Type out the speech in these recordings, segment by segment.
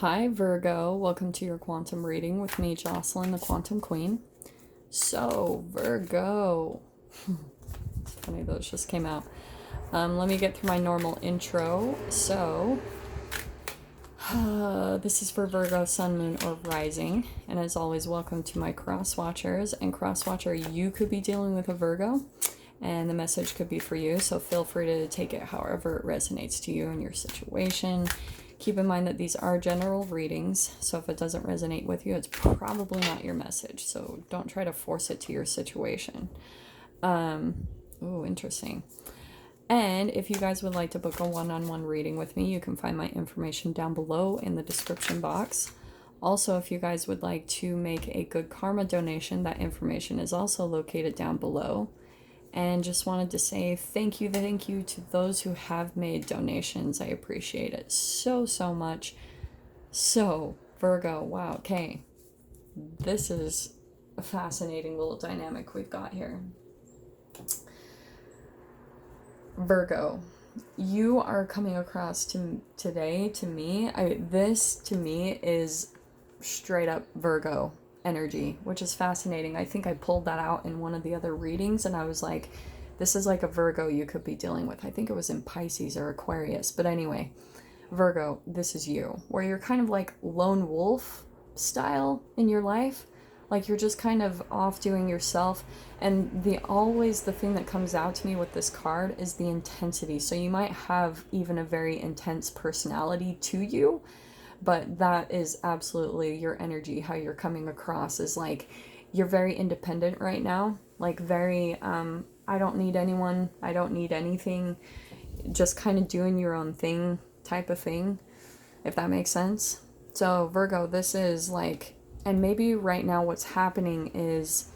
Hi, Virgo. Welcome to your quantum reading with me, Jocelyn, the Quantum Queen. So, Virgo. It's funny, those just came out. Let me get through my normal intro. So, this is for Virgo, Sun, Moon, or Rising. And as always, welcome to my cross watchers. And cross watcher, you could be dealing with a Virgo, and the message could be for you. So, feel free to take it however it resonates to you and your situation. Keep in mind that these are general readings, so if it doesn't resonate with you, it's probably not your message. So don't try to force it to your situation. Interesting. And if you guys would like to book a one-on-one reading with me, you can find my information down below in the description box. Also, if you guys would like to make a good karma donation, that information is also located down below. And just wanted to say thank you to those who have made donations. I appreciate it so much. So, Virgo, wow, okay. This is a fascinating little dynamic we've got here. Virgo, you are coming across today to me. This to me is straight up Virgo energy, which is fascinating. I think I pulled that out in one of the other readings and I was like, this is like a Virgo you could be dealing with. I think it was in Pisces or Aquarius, but anyway, Virgo, this is you, where you're kind of like lone wolf style in your life. Like you're just kind of off doing yourself. And the thing that comes out to me with this card is the intensity. So you might have even a very intense personality to you, but that is absolutely your energy. How you're coming across is like you're very independent right now, like very I don't need anyone, I don't need anything, just kind of doing your own thing type of thing, if that makes sense. So Virgo, this is like, and maybe right now what's happening is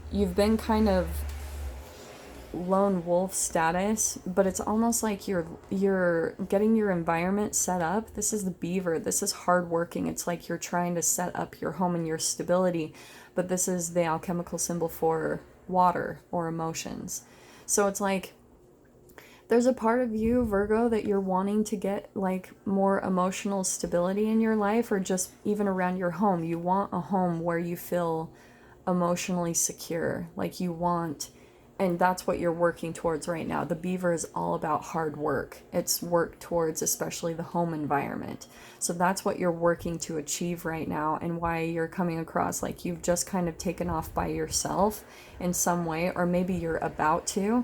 you've been kind of lone wolf status, but it's almost like you're getting your environment set up. This is the beaver. This is hard working. It's like you're trying to set up your home and your stability, but this is the alchemical symbol for water or emotions. So it's like there's a part of you, Virgo, that you're wanting to get like more emotional stability in your life, or just even around your home. You want a home where you feel emotionally secure, like you want, and that's what you're working towards right now. The beaver is all about hard work. It's work towards especially the home environment. So that's what you're working to achieve right now, and why you're coming across like you've just kind of taken off by yourself in some way, or maybe you're about to,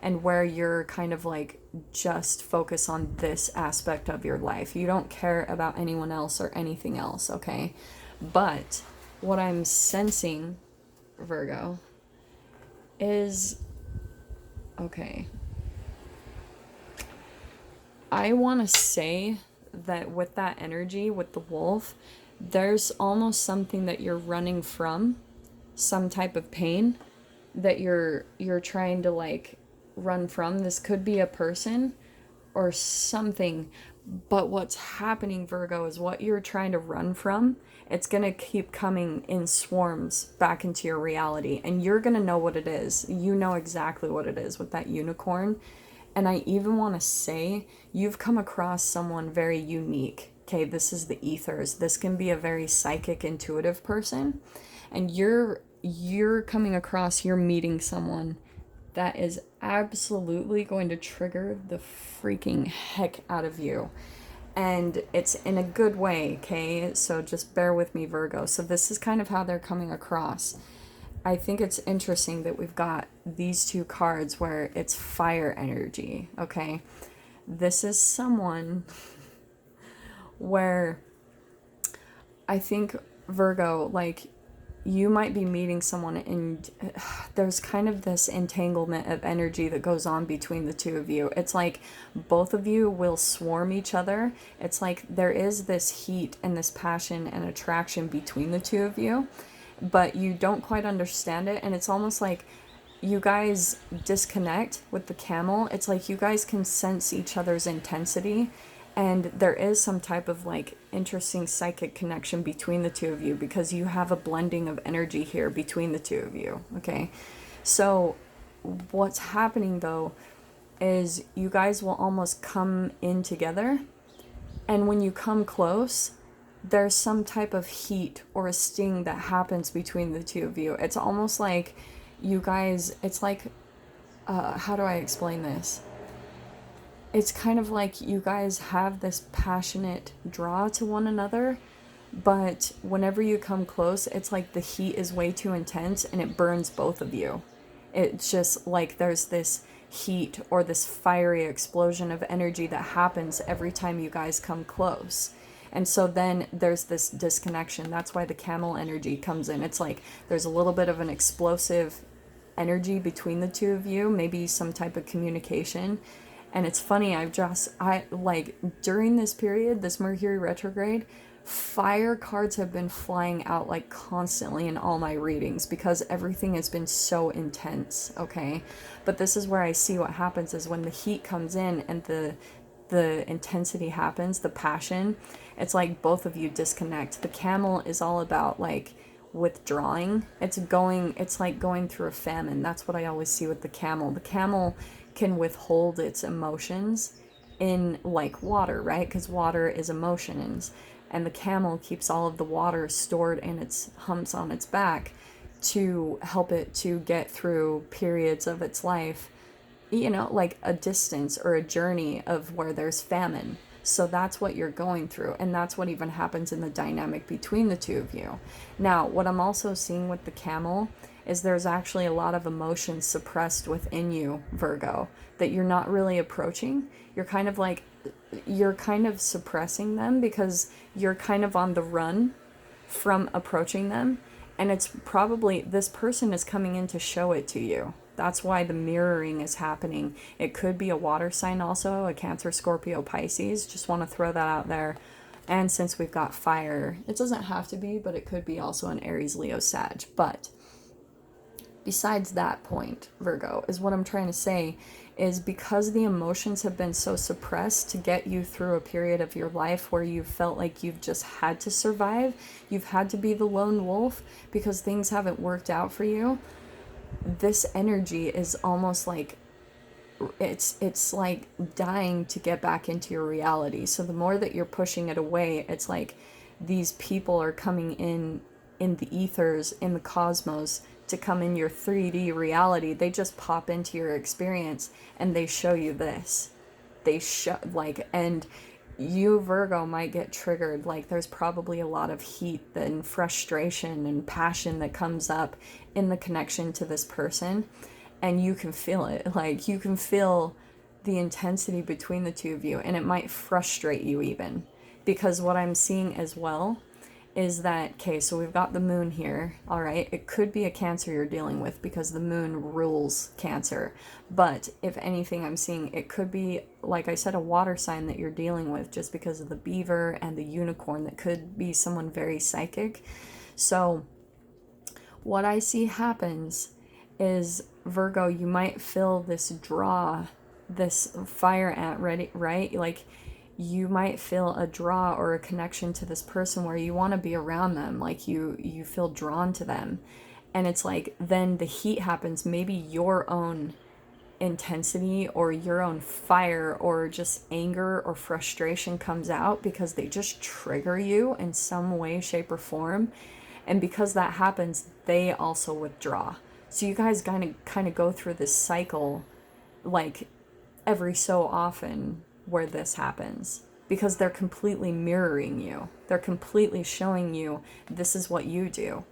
and where you're kind of like just focus on this aspect of your life. You don't care about anyone else or anything else, okay? But what I'm sensing, Virgo, is, okay, I want to say that with that energy, with the wolf, there's almost something that you're running from, some type of pain that you're trying to like run from. This could be a person or something, but what's happening, Virgo, is what you're trying to run from, it's going to keep coming in swarms back into your reality, and you're going to know what it is. You know exactly what it is with that unicorn. And I even want to say you've come across someone very unique. Okay, this is the ethers. This can be a very psychic, intuitive person, and you're coming across, you're meeting someone that is absolutely going to trigger the freaking heck out of you. And it's in a good way, okay? So just bear with me, Virgo. So this is kind of how they're coming across. I think it's interesting that we've got these two cards where it's fire energy, okay? This is someone where I think, Virgo, like, you might be meeting someone and there's kind of this entanglement of energy that goes on between the two of you. It's like both of you will swarm each other. It's like there is this heat and this passion and attraction between the two of you, but you don't quite understand it. And it's almost like you guys disconnect with the camel. It's like you guys can sense each other's intensity, and there is some type of like interesting psychic connection between the two of you, because you have a blending of energy here between the two of you, okay? So what's happening though is you guys will almost come in together, and when you come close, there's some type of heat or a sting that happens between the two of you. It's almost like you guys, it's like, how do I explain this? It's kind of like you guys have this passionate draw to one another, but whenever you come close, it's like the heat is way too intense and it burns both of you. It's just like there's this heat or this fiery explosion of energy that happens every time you guys come close. And so then there's this disconnection. That's why the camel energy comes in. It's like there's a little bit of an explosive energy between the two of you, maybe some type of communication. And it's funny, I like during this period, this Mercury retrograde, fire cards have been flying out like constantly in all my readings because everything has been so intense, okay? But this is where I see what happens is when the heat comes in and the intensity happens, the passion, it's like both of you disconnect. The camel is all about like withdrawing. It's like going through a famine. That's what I always see with the camel. The camel can withhold its emotions in like water, right? Because water is emotions, and the camel keeps all of the water stored in its humps on its back to help it to get through periods of its life, you know, like a distance or a journey of where there's famine. So that's what you're going through, and that's what even happens in the dynamic between the two of you. Now, what I'm also seeing with the camel is there's actually a lot of emotions suppressed within you, Virgo, that you're not really approaching. You're kind of suppressing them because you're kind of on the run from approaching them. And it's probably this person is coming in to show it to you. That's why the mirroring is happening. It could be a water sign also, a Cancer, Scorpio, Pisces. Just want to throw that out there. And since we've got fire, it doesn't have to be, but it could be also an Aries, Leo, Sag. But besides that point, Virgo, is what I'm trying to say is because the emotions have been so suppressed to get you through a period of your life where you felt like you've just had to survive, you've had to be the lone wolf because things haven't worked out for you. This energy is almost like it's like dying to get back into your reality. So the more that you're pushing it away, it's like these people are coming in the ethers, in the cosmos, to come in your 3D reality. They just pop into your experience and they show you this. They show like, and you, Virgo, might get triggered. Like there's probably a lot of heat and frustration and passion that comes up in the connection to this person, and you can feel it. Like you can feel the intensity between the two of you, and it might frustrate you even, because what I'm seeing as well is that, okay, so we've got the moon here, all right? It could be a Cancer you're dealing with because the moon rules Cancer. But if anything, I'm seeing it could be, like I said, a water sign that you're dealing with just because of the beaver and the unicorn. That could be someone very psychic. So what I see happens is, Virgo, you might feel this draw, this fire ant ready, right? Like you might feel a draw or a connection to this person where you want to be around them, like you feel drawn to them. And it's like then the heat happens, maybe your own intensity or your own fire or just anger or frustration comes out because they just trigger you in some way, shape, or form. And because that happens, they also withdraw. So you guys kind of go through this cycle like every so often where this happens, because they're completely mirroring you. They're completely showing you this is what you do.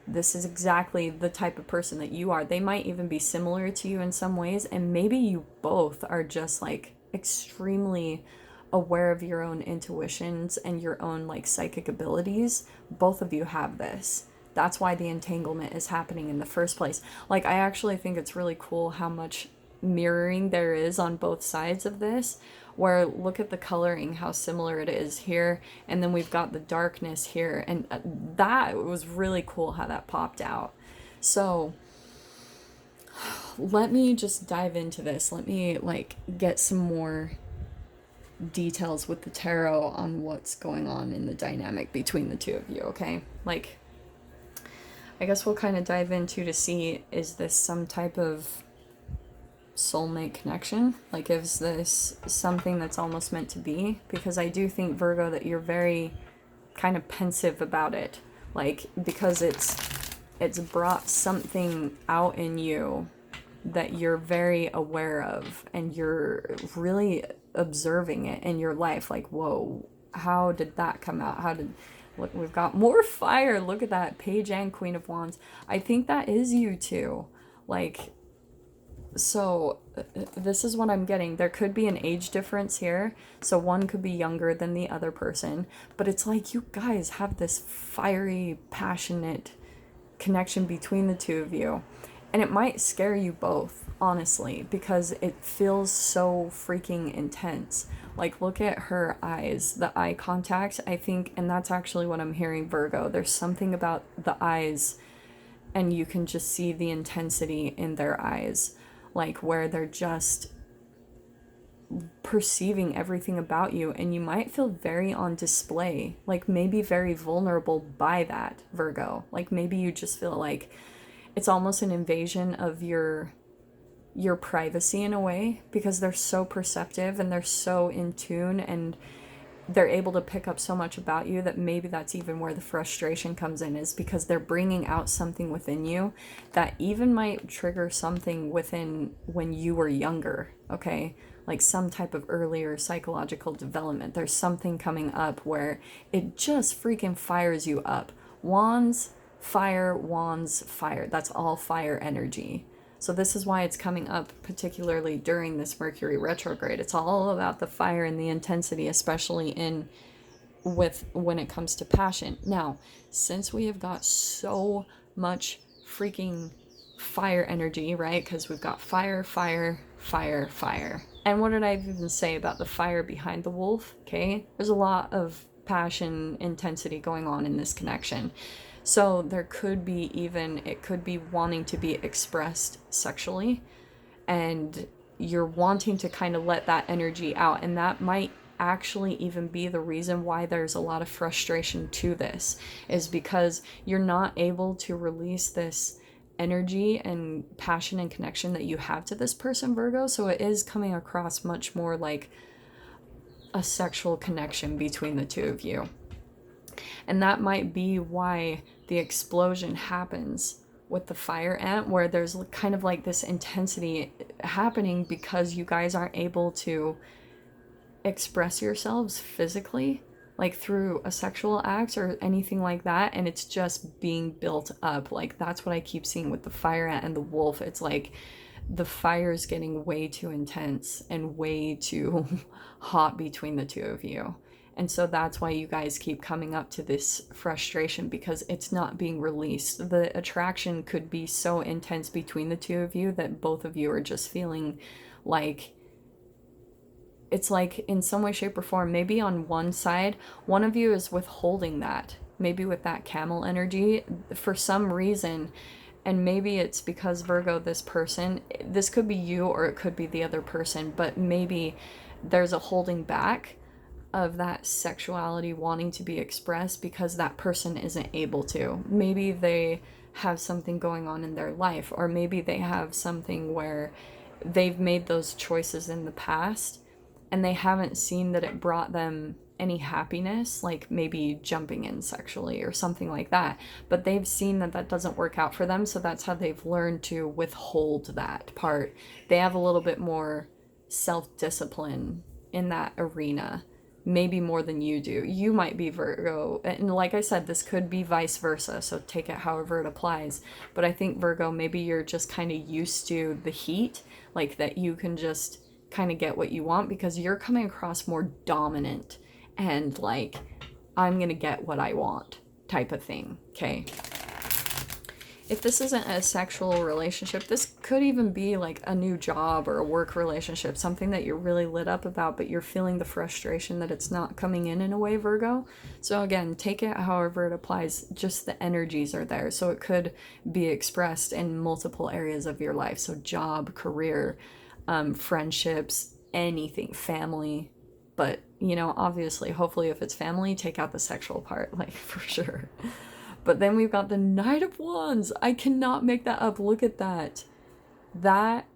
This is exactly the type of person that you are. They might even be similar to you in some ways, and maybe you both are just like extremely aware of your own intuitions and your own like psychic abilities. Both of you have this. That's why the entanglement is happening in the first place. Like I actually think it's really cool how much mirroring there is on both sides of this, where look at the coloring, how similar it is here, and then we've got the darkness here, and that was really cool how that popped out. So let me just dive into this. Let me like get some more details with the tarot on what's going on in the dynamic between the two of you, okay? Like I guess we'll kind of dive into to see, is this some type of soulmate connection? Like, is this something that's almost meant to be? Because I do think, Virgo, that you're very kind of pensive about it, like, because it's brought something out in you that you're very aware of, and you're really observing it in your life, like, whoa, how did that come out? Look, we've got more fire. Look at that, Page and Queen of Wands. I think that is you too. Like, so this is what I'm getting. There could be an age difference here. So one could be younger than the other person, but it's like you guys have this fiery, passionate connection between the two of you. And it might scare you both, honestly, because it feels so freaking intense. Like, look at her eyes, the eye contact, I think, and that's actually what I'm hearing, Virgo. There's something about the eyes, and you can just see the intensity in their eyes, like where they're just perceiving everything about you, and you might feel very on display, like maybe very vulnerable by that, Virgo. Like maybe you just feel like it's almost an invasion of your privacy in a way, because they're so perceptive and they're so in tune, and they're able to pick up so much about you that maybe that's even where the frustration comes in, is because they're bringing out something within you that even might trigger something within when you were younger, okay? Like some type of earlier psychological development. There's something coming up where it just freaking fires you up. Wands, fire, wands, fire. That's all fire energy. So this is why it's coming up particularly during this Mercury retrograde. It's all about the fire and the intensity, especially when it comes to passion. Now, since we have got so much freaking fire energy, right? Because we've got fire, fire, fire, fire. And what did I even say about the fire behind the wolf? Okay, there's a lot of passion, intensity going on in this connection. So there could be it could be wanting to be expressed sexually, and you're wanting to kind of let that energy out, and that might actually even be the reason why there's a lot of frustration to this, is because you're not able to release this energy and passion and connection that you have to this person, Virgo. So it is coming across much more like a sexual connection between the two of you. And that might be why the explosion happens with the fire ant, where there's kind of like this intensity happening because you guys aren't able to express yourselves physically, like through a sexual act or anything like that, and it's just being built up. Like that's what I keep seeing with the fire ant and the wolf. It's like the fire's getting way too intense and way too hot between the two of you. And so that's why you guys keep coming up to this frustration, because it's not being released. The attraction could be so intense between the two of you that both of you are just feeling like, it's like in some way, shape, or form, maybe on one side, one of you is withholding that, maybe with that camel energy for some reason. And maybe it's because, Virgo, this person, this could be you or it could be the other person, but maybe there's a holding back of that sexuality wanting to be expressed because that person isn't able to. Maybe they have something going on in their life, or maybe they have something where they've made those choices in the past and they haven't seen that it brought them any happiness, like maybe jumping in sexually or something like that. But they've seen that that doesn't work out for them, so that's how they've learned to withhold that part. They have a little bit more self-discipline in that arena, maybe more than you do. You might be Virgo, and like I said, this could be vice versa, so take it however it applies. But I think, Virgo, maybe you're just kind of used to the heat, like that you can just kind of get what you want because you're coming across more dominant and like, I'm gonna get what I want type of thing, okay? If this isn't a sexual relationship, this could even be like a new job or a work relationship, something that you're really lit up about, but you're feeling the frustration that it's not coming in a way, Virgo. So again, take it however it applies, just the energies are there. So it could be expressed in multiple areas of your life. So job, career, friendships, anything, family. But, you know, obviously, hopefully if it's family, take out the sexual part, like for sure. But then we've got the Knight of Wands. I cannot make that up. Look at that. That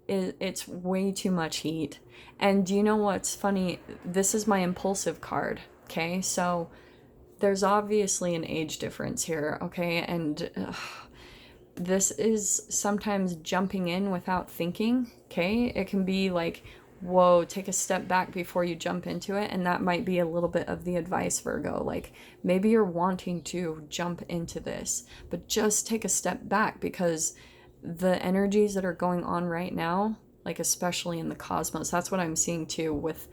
is, it's way too much heat. And do you know what's funny? This is my impulsive card, okay? So there's obviously an age difference here, okay? And this is sometimes jumping in without thinking, okay? It can be like, whoa, take a step back before you jump into it. And that might be a little bit of the advice, Virgo. Like, maybe you're wanting to jump into this, but just take a step back, because the energies that are going on right now, like especially in the cosmos, that's what I'm seeing too with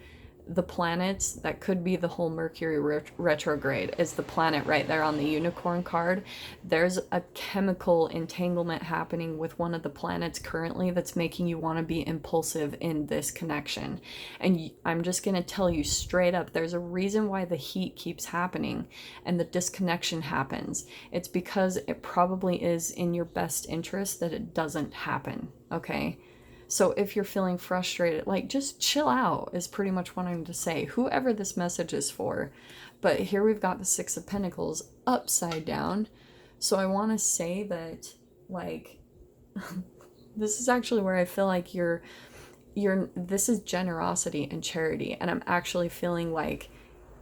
the planets. That could be the whole Mercury retrograde is the planet right there on the unicorn card. There's a chemical entanglement happening with one of the planets currently that's making you want to be impulsive in this connection. And I'm just going to tell you straight up, there's a reason why the heat keeps happening and the disconnection happens. It's because it probably is in your best interest that it doesn't happen, okay? So if you're feeling frustrated, like, just chill out is pretty much what I'm to say, whoever this message is for. But here we've got the Six of Pentacles upside down. So I want to say that, like, this is actually where I feel like this is generosity and charity. And I'm actually feeling like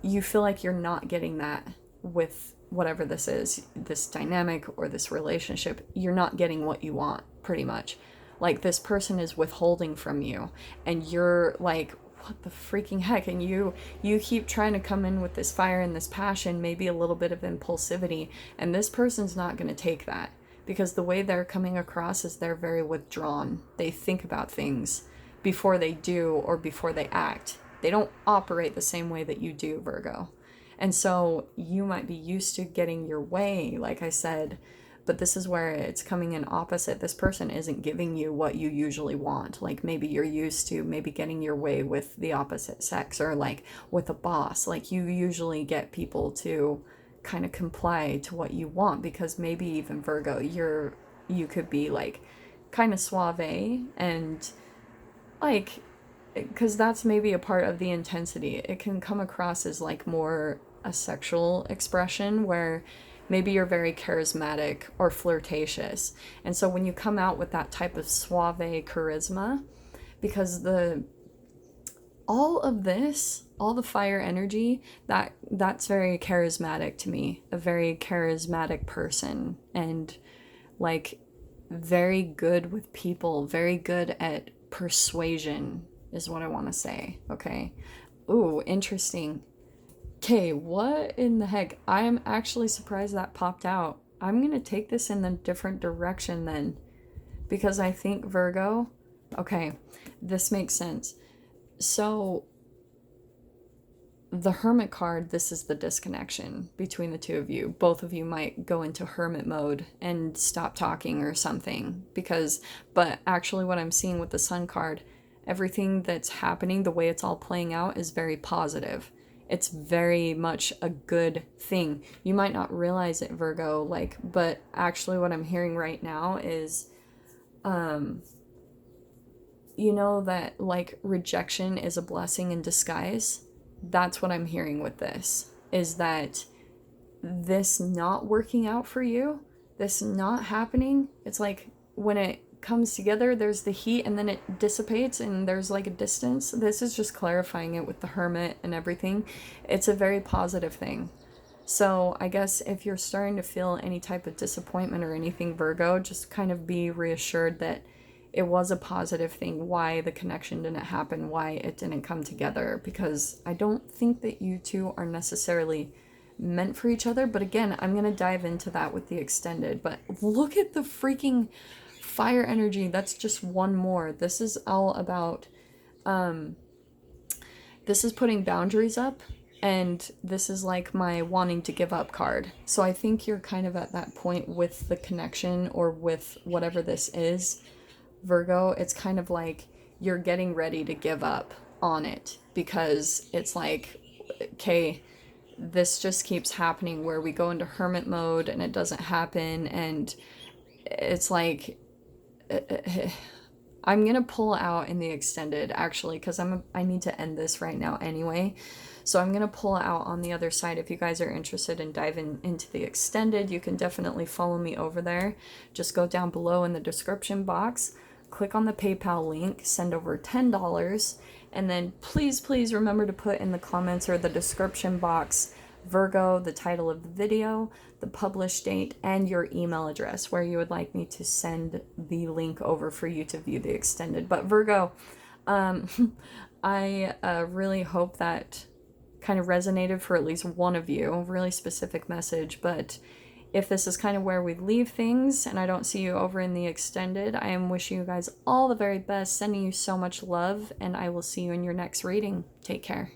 you feel like you're not getting that with whatever this is, this dynamic or this relationship. You're not getting what you want, pretty much. Like, this person is withholding from you and you're like, what the freaking heck? And you keep trying to come in with this fire and this passion, maybe a little bit of impulsivity, and this person's not going to take that, because the way they're coming across is they're very withdrawn. They think about things before they do or before they act. They don't operate the same way that you do, Virgo. And so you might be used to getting your way, like I said, but this is where it's coming in opposite. This person isn't giving you what you usually want. Like, maybe you're used to maybe getting your way with the opposite sex, or like with a boss. Like, you usually get people to kind of comply to what you want, because maybe even Virgo, you could be like kind of suave, and like, because that's maybe a part of the intensity. It can come across as like more a sexual expression where maybe you're very charismatic or flirtatious. And so when you come out with that type of suave charisma, because all of this, all the fire energy, that's very charismatic to me. A very charismatic person, and like very good with people, very good at persuasion is what I want to say, okay? Ooh, interesting. Okay, what in the heck? I am actually surprised that popped out. I'm going to take this in a different direction then, because I think Virgo, okay, this makes sense. So the Hermit card, this is the disconnection between the two of you. Both of you might go into hermit mode and stop talking or something, but actually what I'm seeing with the Sun card, everything that's happening, the way it's all playing out is very positive. It's very much a good thing. You might not realize it, Virgo, like, but actually what I'm hearing right now is, you know that like rejection is a blessing in disguise. That's what I'm hearing with this, is that this not working out for you, this not happening, it's like when it comes together, there's the heat and then it dissipates and there's like a distance. This is just clarifying it with the Hermit and everything. It's a very positive thing. So I guess if you're starting to feel any type of disappointment or anything, Virgo, just kind of be reassured that it was a positive thing, why the connection didn't happen, why it didn't come together, because I don't think that you two are necessarily meant for each other. But again, I'm going to dive into that with the extended. But look at the freaking fire energy. That's just one more. This is all about this is putting boundaries up, and this is like my wanting to give up card. So I think you're kind of at that point with the connection, or with whatever this is, Virgo. It's kind of like you're getting ready to give up on it, because it's like, okay, this just keeps happening where we go into hermit mode and it doesn't happen, and it's like I'm going to pull out in the extended, actually, because I need to end this right now anyway. So I'm going to pull out on the other side. If you guys are interested in diving into the extended, you can definitely follow me over there. Just go down below in the description box, click on the PayPal link, send over $10, and then please remember to put in the comments or the description box Virgo, the title of the video, the publish date, and your email address where you would like me to send the link over for you to view the extended. But Virgo, I really hope that kind of resonated for at least one of you. Really specific message, but if this is kind of where we leave things and I don't see you over in the extended, I am wishing you guys all the very best, sending you so much love, and I will see you in your next reading. Take care.